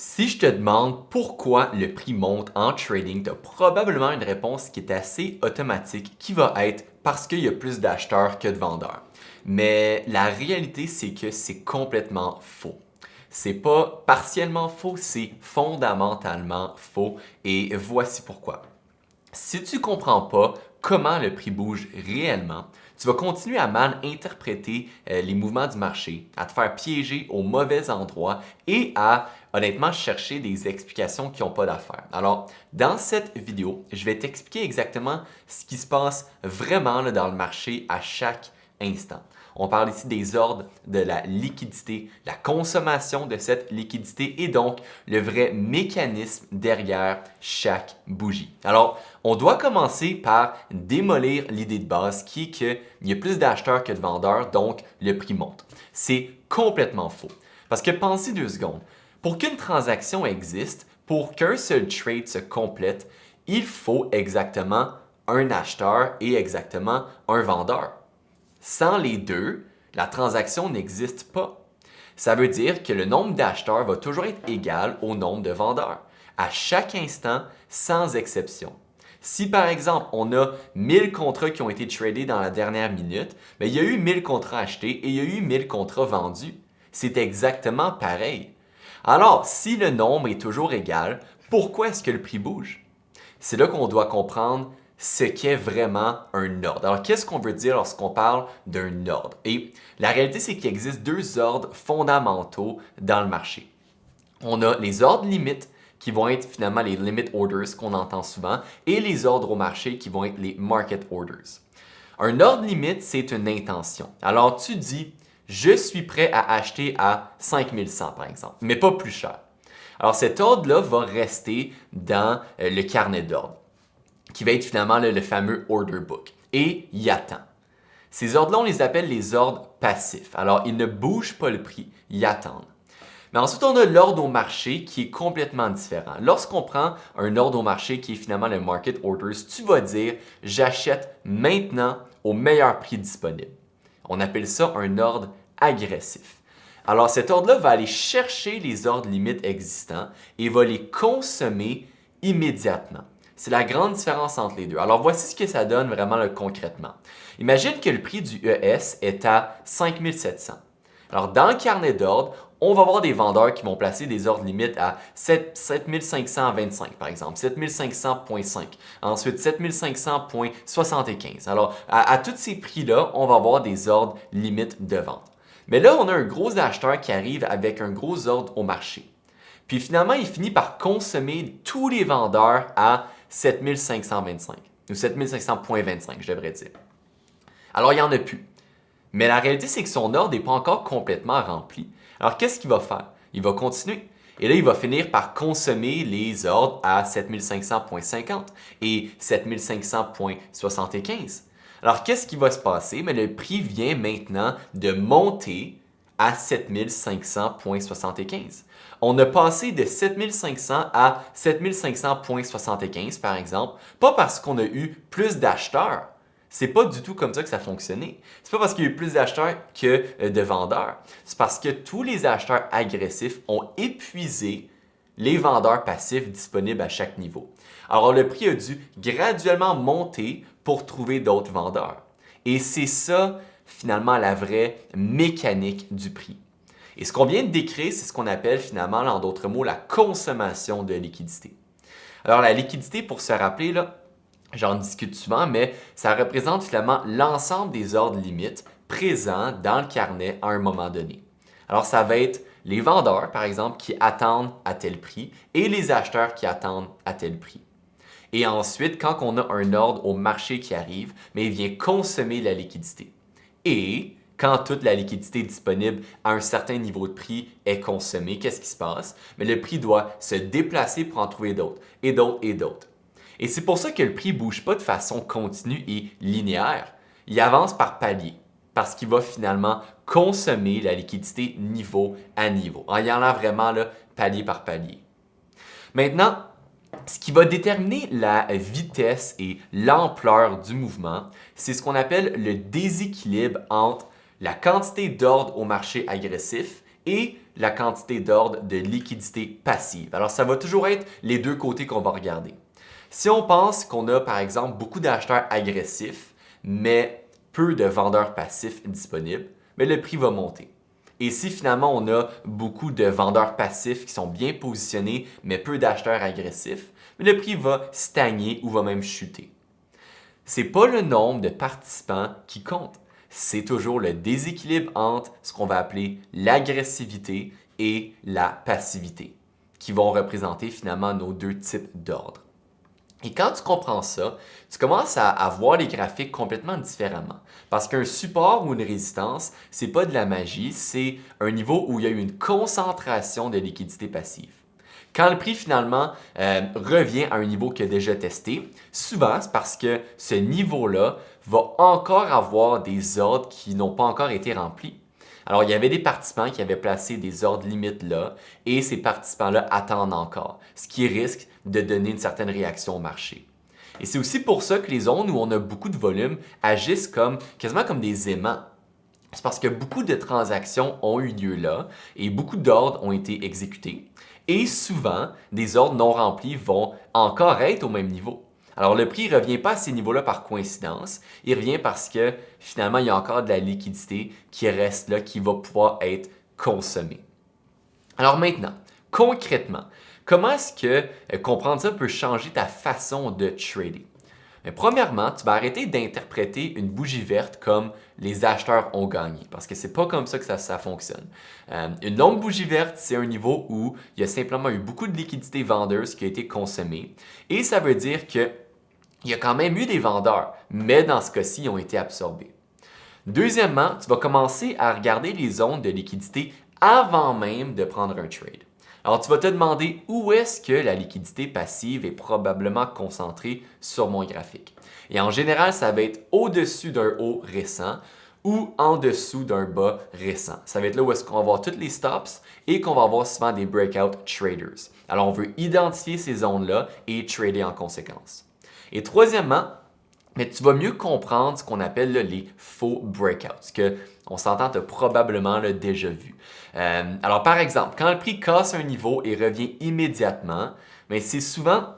Si je te demande pourquoi le prix monte en trading, tu as probablement une réponse qui est assez automatique, qui va être parce qu'il y a plus d'acheteurs que de vendeurs. Mais la réalité, c'est que c'est complètement faux. C'est pas partiellement faux, c'est fondamentalement faux. Et voici pourquoi. Si tu ne comprends pas comment le prix bouge réellement, tu vas continuer à mal interpréter les mouvements du marché, à te faire piéger au mauvais endroit et à honnêtement chercher des explications qui n'ont pas d'affaire. Alors, dans cette vidéo, je vais t'expliquer exactement ce qui se passe vraiment dans le marché à chaque instant. On parle ici des ordres, de la liquidité, la consommation de cette liquidité et donc le vrai mécanisme derrière chaque bougie. Alors, on doit commencer par démolir l'idée de base qui est qu'il y a plus d'acheteurs que de vendeurs, donc le prix monte. C'est complètement faux. Parce que pensez 2 secondes. Pour qu'une transaction existe, pour qu'un seul trade se complète, il faut exactement un acheteur et exactement un vendeur. Sans les deux, la transaction n'existe pas. Ça veut dire que le nombre d'acheteurs va toujours être égal au nombre de vendeurs, à chaque instant, sans exception. Si par exemple, on a 1000 contrats qui ont été tradés dans la dernière minute, bien, il y a eu 1000 contrats achetés et il y a eu 1000 contrats vendus. C'est exactement pareil. Alors, si le nombre est toujours égal, pourquoi est-ce que le prix bouge? C'est là qu'on doit comprendre ce qu'est vraiment un ordre. Alors, qu'est-ce qu'on veut dire lorsqu'on parle d'un ordre? Et la réalité, c'est qu'il existe 2 ordres fondamentaux dans le marché. On a les ordres limites, qui vont être finalement les limit orders qu'on entend souvent, et les ordres au marché qui vont être les market orders. Un ordre limite, c'est une intention. Alors, tu dis, je suis prêt à acheter à 5100 par exemple, mais pas plus cher. Alors, cet ordre-là va rester dans le carnet d'ordre, qui va être finalement le fameux order book. Et il attend. Ces ordres-là, on les appelle les ordres passifs. Alors, ils ne bougent pas le prix, ils attendent. Mais ensuite, on a l'ordre au marché qui est complètement différent. Lorsqu'on prend un ordre au marché qui est finalement le market orders, tu vas dire j'achète maintenant au meilleur prix disponible. On appelle ça un ordre agressif. Alors cet ordre-là va aller chercher les ordres limites existants et va les consommer immédiatement. C'est la grande différence entre les deux. Alors voici ce que ça donne vraiment concrètement. Imagine que le prix du ES est à 5700. Alors dans le carnet d'ordre, on va avoir des vendeurs qui vont placer des ordres limites à 7525 par exemple, 7500.5, ensuite 7500.75. Alors à tous ces prix-là, on va avoir des ordres limites de vente. Mais là, on a un gros acheteur qui arrive avec un gros ordre au marché. Puis finalement, il finit par consommer tous les vendeurs à 7525 ou 7500.25, je devrais dire. Alors, il n'y en a plus. Mais la réalité, c'est que son ordre n'est pas encore complètement rempli. Alors, qu'est-ce qu'il va faire? Il va continuer. Et là, il va finir par consommer les ordres à 7500.50 et 7500.75. Alors, qu'est-ce qui va se passer? Mais le prix vient maintenant de monter à 7500.75. On a passé de 7500 à 7500.75 par exemple, pas parce qu'on a eu plus d'acheteurs. C'est pas du tout comme ça que ça a fonctionné. C'est pas parce qu'il y a eu plus d'acheteurs que de vendeurs. C'est parce que tous les acheteurs agressifs ont épuisé les vendeurs passifs disponibles à chaque niveau. Alors le prix a dû graduellement monter pour trouver d'autres vendeurs. Et c'est ça finalement la vraie mécanique du prix. Et ce qu'on vient de décrire, c'est ce qu'on appelle finalement, en d'autres mots, la consommation de liquidité. Alors la liquidité, pour se rappeler, là, j'en discute souvent, mais ça représente finalement l'ensemble des ordres limites présents dans le carnet à un moment donné. Alors ça va être les vendeurs, par exemple, qui attendent à tel prix et les acheteurs qui attendent à tel prix. Et ensuite, quand on a un ordre au marché qui arrive, mais il vient consommer la liquidité. Et quand toute la liquidité disponible à un certain niveau de prix est consommée, qu'est-ce qui se passe? Mais le prix doit se déplacer pour en trouver d'autres, et d'autres, et d'autres. Et c'est pour ça que le prix ne bouge pas de façon continue et linéaire. Il avance par palier, parce qu'il va finalement consommer la liquidité niveau à niveau, en y allant vraiment là, palier par palier. Maintenant, ce qui va déterminer la vitesse et l'ampleur du mouvement, c'est ce qu'on appelle le déséquilibre entre la quantité d'ordre au marché agressif et la quantité d'ordre de liquidité passive. Alors, ça va toujours être les deux côtés qu'on va regarder. Si on pense qu'on a, par exemple, beaucoup d'acheteurs agressifs, mais peu de vendeurs passifs disponibles, mais le prix va monter. Et si finalement on a beaucoup de vendeurs passifs qui sont bien positionnés, mais peu d'acheteurs agressifs, le prix va stagner ou va même chuter. C'est pas le nombre de participants qui compte, c'est toujours le déséquilibre entre ce qu'on va appeler l'agressivité et la passivité, qui vont représenter finalement nos deux types d'ordres. Et quand tu comprends ça, tu commences à voir les graphiques complètement différemment. Parce qu'un support ou une résistance, c'est pas de la magie, c'est un niveau où il y a eu une concentration de liquidité passive. Quand le prix finalement revient à un niveau qu'il a déjà testé, souvent c'est parce que ce niveau-là va encore avoir des ordres qui n'ont pas encore été remplis. Alors, il y avait des participants qui avaient placé des ordres limites là et ces participants-là attendent encore, ce qui risque de donner une certaine réaction au marché. Et c'est aussi pour ça que les zones où on a beaucoup de volume agissent quasiment comme des aimants. C'est parce que beaucoup de transactions ont eu lieu là et beaucoup d'ordres ont été exécutés. Et souvent, des ordres non remplis vont encore être au même niveau. Alors le prix ne revient pas à ces niveaux-là par coïncidence, il revient parce que finalement, il y a encore de la liquidité qui reste là, qui va pouvoir être consommée. Alors maintenant, concrètement, comment est-ce que comprendre ça peut changer ta façon de trader? Mais premièrement, tu vas arrêter d'interpréter une bougie verte comme les acheteurs ont gagné, parce que c'est pas comme ça que ça fonctionne. Une longue bougie verte, c'est un niveau où il y a simplement eu beaucoup de liquidité vendeuse qui a été consommée, et ça veut dire qu'il y a quand même eu des vendeurs, mais dans ce cas-ci, ils ont été absorbés. Deuxièmement, tu vas commencer à regarder les zones de liquidité avant même de prendre un trade. Alors, tu vas te demander où est-ce que la liquidité passive est probablement concentrée sur mon graphique. Et en général, ça va être au-dessus d'un haut récent ou en dessous d'un bas récent. Ça va être là où est-ce qu'on va avoir toutes les stops et qu'on va avoir souvent des breakout traders. Alors, on veut identifier ces zones-là et trader en conséquence. Et troisièmement, mais tu vas mieux comprendre ce qu'on appelle là, les faux breakouts, que on s'entend, tu as probablement là, déjà vu. Alors par exemple, quand le prix casse un niveau et revient immédiatement, mais c'est souvent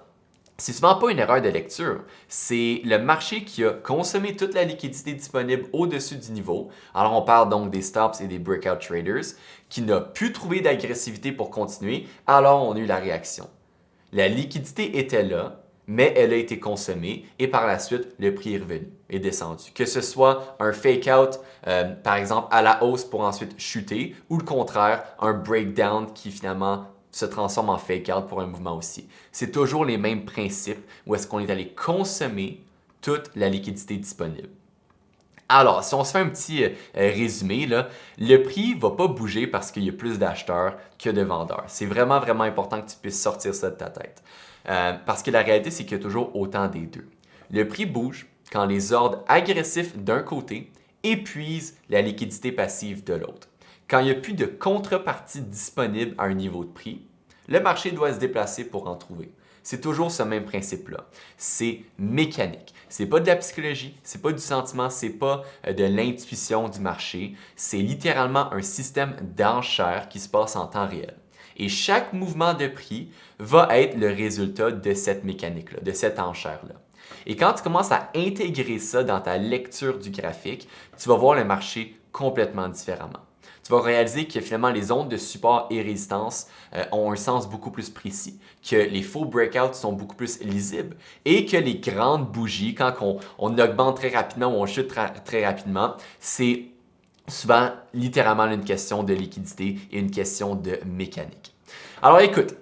pas une erreur de lecture. C'est le marché qui a consommé toute la liquidité disponible au-dessus du niveau. Alors on parle donc des stops et des breakout traders qui n'a pu trouver d'agressivité pour continuer, alors on a eu la réaction. La liquidité était là, mais elle a été consommée et par la suite, le prix est revenu, est descendu. Que ce soit un fake-out, par exemple, à la hausse pour ensuite chuter, ou le contraire, un breakdown qui finalement se transforme en fake-out pour un mouvement aussi. C'est toujours les mêmes principes où est-ce qu'on est allé consommer toute la liquidité disponible. Alors, si on se fait un petit résumé, là, le prix ne va pas bouger parce qu'il y a plus d'acheteurs que de vendeurs. C'est vraiment, vraiment important que tu puisses sortir ça de ta tête. Parce que la réalité, c'est qu'il y a toujours autant des deux. Le prix bouge quand les ordres agressifs d'un côté épuisent la liquidité passive de l'autre. Quand il n'y a plus de contrepartie disponible à un niveau de prix, le marché doit se déplacer pour en trouver. C'est toujours ce même principe-là. C'est mécanique. C'est pas de la psychologie, c'est pas du sentiment, c'est pas de l'intuition du marché. C'est littéralement un système d'enchères qui se passe en temps réel. Et chaque mouvement de prix va être le résultat de cette mécanique-là, de cette enchère-là. Et quand tu commences à intégrer ça dans ta lecture du graphique, tu vas voir le marché complètement différemment. Tu vas réaliser que finalement les zones de support et résistance ont un sens beaucoup plus précis, que les faux breakouts sont beaucoup plus lisibles et que les grandes bougies, quand on augmente très rapidement ou on chute très rapidement, c'est souvent littéralement une question de liquidité et une question de mécanique. Alors écoute,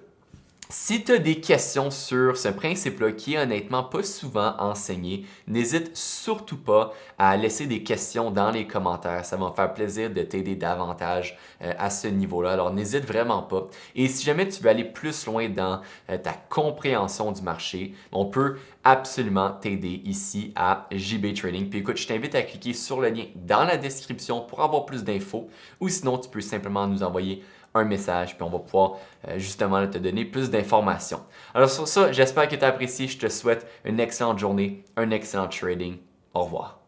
si tu as des questions sur ce principe-là qui est honnêtement pas souvent enseigné, n'hésite surtout pas à laisser des questions dans les commentaires. Ça va me faire plaisir de t'aider davantage à ce niveau-là. Alors n'hésite vraiment pas. Et si jamais tu veux aller plus loin dans ta compréhension du marché, on peut absolument t'aider ici à JB Trading. Puis écoute, je t'invite à cliquer sur le lien dans la description pour avoir plus d'infos ou sinon tu peux simplement nous envoyer un message, puis on va pouvoir justement te donner plus d'informations. Alors sur ça, j'espère que tu as apprécié. Je te souhaite une excellente journée, un excellent trading. Au revoir.